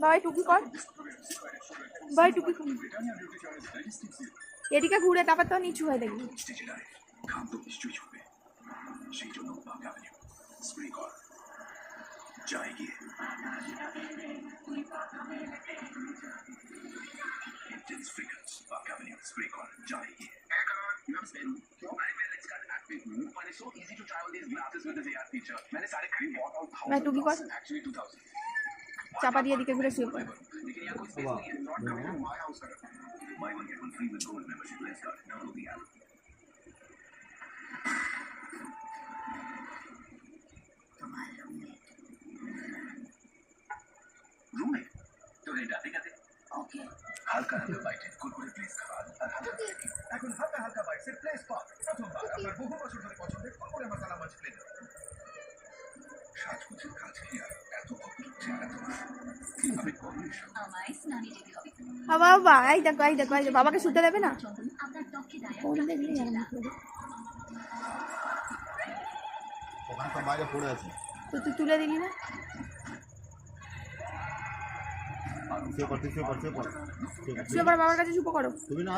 ভাই টুকি কর, ভাই টুকি কর, এদিকে ঘুরে তারপর তো নিচু হয়ে দেখবি। ভাই টুকি কর, চাপা দিয়ে এদিকে ঘুরে শুয়ে পড়ে। হালকা হালকা বাইটের কুরকুরে প্লেস খাবার আর হালকা এখন হালকা হালকা বাইটের প্লেস পাক প্রথমবার আপনার বহু বছর ধরে পছন্দের কুরকুরে মশলা মাছ প্লেস সাজগোজের কাজ কি আর এত অপরূপ চেহারা তোমার কিভাবে করবে আমায় স্নানে যেতে হবে বাবা এই দেখো এই দেখো, বাবাকে শুতে দেবে না? ওখানে তো বাইরে পড়ে আছে, তো তুই তুলে দিলি না? শুয়ে পড়, শুয়ে পড়, বাবার কাছে চুপ করো। তুমি না